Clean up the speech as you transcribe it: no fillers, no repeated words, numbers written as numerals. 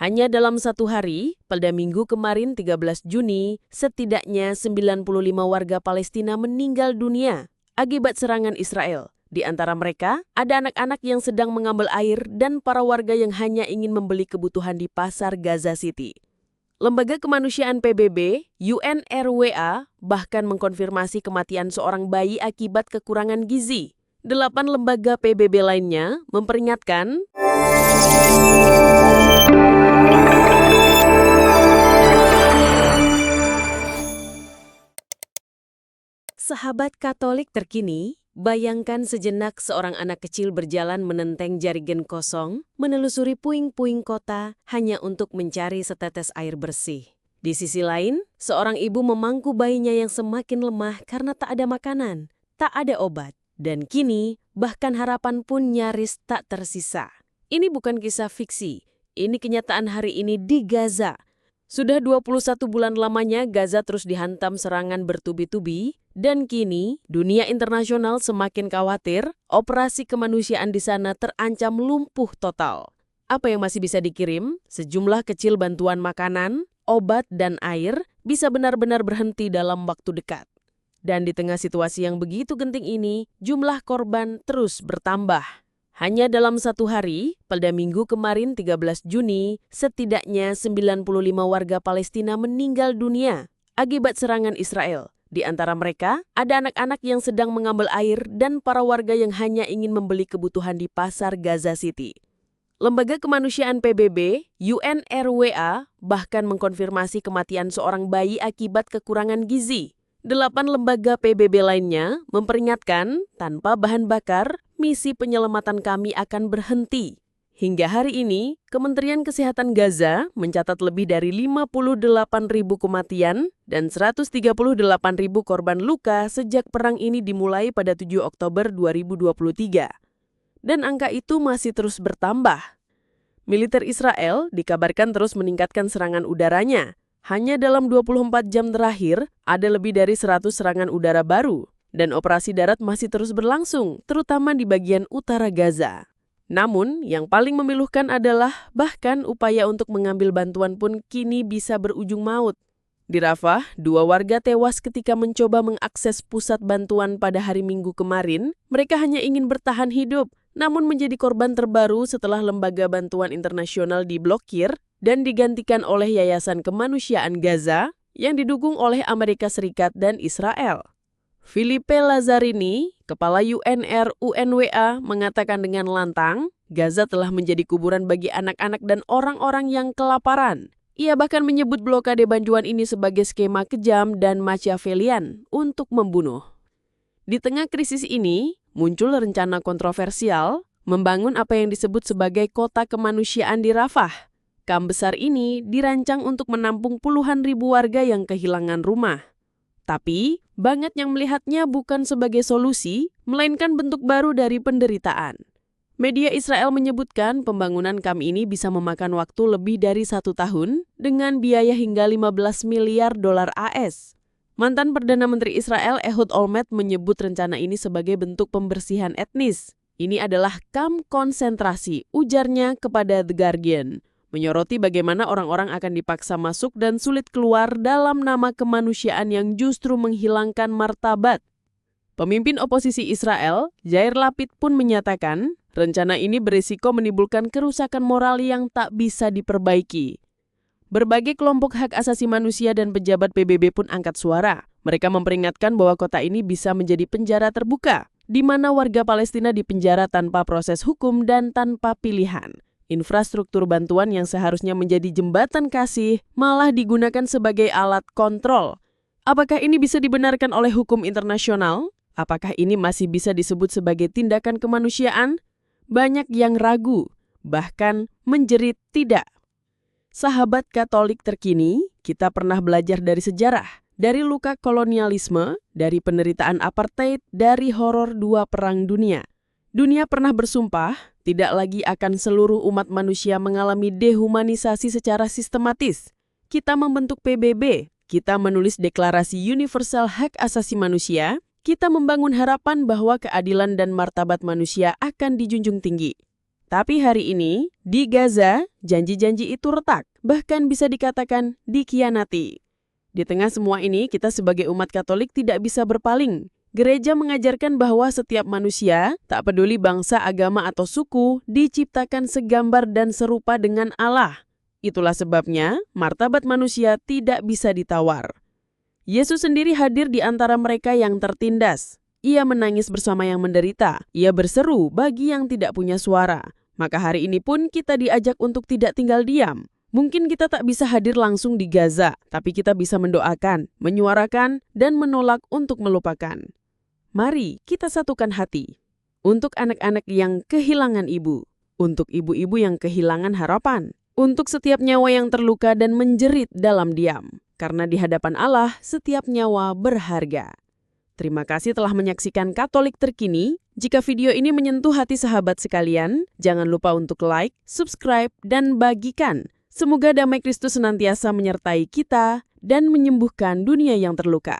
Hanya dalam satu hari, pada Minggu kemarin 13 Juni, setidaknya 95 warga Palestina meninggal dunia akibat serangan Israel. Di antara mereka, ada anak-anak yang sedang mengambil air dan para warga yang hanya ingin membeli kebutuhan di pasar Gaza City. Lembaga Kemanusiaan PBB, UNRWA, bahkan mengkonfirmasi kematian seorang bayi akibat kekurangan gizi. 8 lembaga PBB lainnya memperingatkan Sahabat Katolik terkini, bayangkan sejenak seorang anak kecil berjalan menenteng jarigen kosong, menelusuri puing-puing kota hanya untuk mencari setetes air bersih. Di sisi lain, seorang ibu memangku bayinya yang semakin lemah karena tak ada makanan, tak ada obat. Dan kini, bahkan harapan pun nyaris tak tersisa. Ini bukan kisah fiksi, ini kenyataan hari ini di Gaza. Sudah 21 bulan lamanya Gaza terus dihantam serangan bertubi-tubi, dan kini dunia internasional semakin khawatir operasi kemanusiaan di sana terancam lumpuh total. Apa yang masih bisa dikirim? Sejumlah kecil bantuan makanan, obat, dan air bisa benar-benar berhenti dalam waktu dekat. Dan di tengah situasi yang begitu genting ini, jumlah korban terus bertambah. Hanya dalam satu hari, pada Minggu kemarin 13 Juni, setidaknya 95 warga Palestina meninggal dunia akibat serangan Israel. Di antara mereka, ada anak-anak yang sedang mengambil air dan para warga yang hanya ingin membeli kebutuhan di pasar Gaza City. Lembaga Kemanusiaan PBB, UNRWA, bahkan mengkonfirmasi kematian seorang bayi akibat kekurangan gizi. 8 lembaga PBB lainnya memperingatkan, tanpa bahan bakar, misi penyelamatan kami akan berhenti. Hingga hari ini, Kementerian Kesehatan Gaza mencatat lebih dari 58.000 kematian dan 138.000 korban luka sejak perang ini dimulai pada 7 Oktober 2023. Dan angka itu masih terus bertambah. Militer Israel dikabarkan terus meningkatkan serangan udaranya. Hanya dalam 24 jam terakhir, ada lebih dari 100 serangan udara baru, dan operasi darat masih terus berlangsung, terutama di bagian utara Gaza. Namun, yang paling memilukan adalah bahkan upaya untuk mengambil bantuan pun kini bisa berujung maut. Di Rafah, 2 warga tewas ketika mencoba mengakses pusat bantuan pada hari Minggu kemarin. Mereka hanya ingin bertahan hidup, namun menjadi korban terbaru setelah lembaga bantuan internasional diblokir dan digantikan oleh Yayasan Kemanusiaan Gaza yang didukung oleh Amerika Serikat dan Israel. Philippe Lazzarini, kepala UNRWA, mengatakan dengan lantang, Gaza telah menjadi kuburan bagi anak-anak dan orang-orang yang kelaparan. Ia bahkan menyebut blokade bantuan ini sebagai skema kejam dan Machiavellian untuk membunuh. Di tengah krisis ini, muncul rencana kontroversial membangun apa yang disebut sebagai kota kemanusiaan di Rafah. Kamp besar ini dirancang untuk menampung puluhan ribu warga yang kehilangan rumah. Tapi, banyak yang melihatnya bukan sebagai solusi, melainkan bentuk baru dari penderitaan. Media Israel menyebutkan pembangunan kamp ini bisa memakan waktu lebih dari 1 tahun dengan biaya hingga 15 miliar dolar AS. Mantan Perdana Menteri Israel Ehud Olmert menyebut rencana ini sebagai bentuk pembersihan etnis. Ini adalah kamp konsentrasi, ujarnya kepada The Guardian. Menyoroti bagaimana orang-orang akan dipaksa masuk dan sulit keluar dalam nama kemanusiaan yang justru menghilangkan martabat. Pemimpin oposisi Israel, Yair Lapid pun menyatakan, rencana ini berisiko menimbulkan kerusakan moral yang tak bisa diperbaiki. Berbagai kelompok hak asasi manusia dan pejabat PBB pun angkat suara. Mereka memperingatkan bahwa kota ini bisa menjadi penjara terbuka, di mana warga Palestina dipenjara tanpa proses hukum dan tanpa pilihan. Infrastruktur bantuan yang seharusnya menjadi jembatan kasih malah digunakan sebagai alat kontrol. Apakah ini bisa dibenarkan oleh hukum internasional? Apakah ini masih bisa disebut sebagai tindakan kemanusiaan? Banyak yang ragu, bahkan menjerit tidak. Sahabat Katolik terkini, kita pernah belajar dari sejarah, dari luka kolonialisme, dari penderitaan apartheid, dari horor 2 perang dunia. Dunia pernah bersumpah, tidak lagi akan seluruh umat manusia mengalami dehumanisasi secara sistematis. Kita membentuk PBB, kita menulis Deklarasi Universal Hak Asasi Manusia, kita membangun harapan bahwa keadilan dan martabat manusia akan dijunjung tinggi. Tapi hari ini, di Gaza, janji-janji itu retak, bahkan bisa dikatakan dikhianati. Di tengah semua ini, kita sebagai umat Katolik tidak bisa berpaling. Gereja mengajarkan bahwa setiap manusia, tak peduli bangsa, agama, atau suku, diciptakan segambar dan serupa dengan Allah. Itulah sebabnya, martabat manusia tidak bisa ditawar. Yesus sendiri hadir di antara mereka yang tertindas. Ia menangis bersama yang menderita. Ia berseru bagi yang tidak punya suara. Maka hari ini pun kita diajak untuk tidak tinggal diam. Mungkin kita tak bisa hadir langsung di Gaza, tapi kita bisa mendoakan, menyuarakan, dan menolak untuk melupakan. Mari kita satukan hati. Untuk anak-anak yang kehilangan ibu, untuk ibu-ibu yang kehilangan harapan, untuk setiap nyawa yang terluka dan menjerit dalam diam. Karena di hadapan Allah, setiap nyawa berharga. Terima kasih telah menyaksikan Katolik Terkini. Jika video ini menyentuh hati sahabat sekalian, jangan lupa untuk like, subscribe, dan bagikan. Semoga damai Kristus senantiasa menyertai kita dan menyembuhkan dunia yang terluka.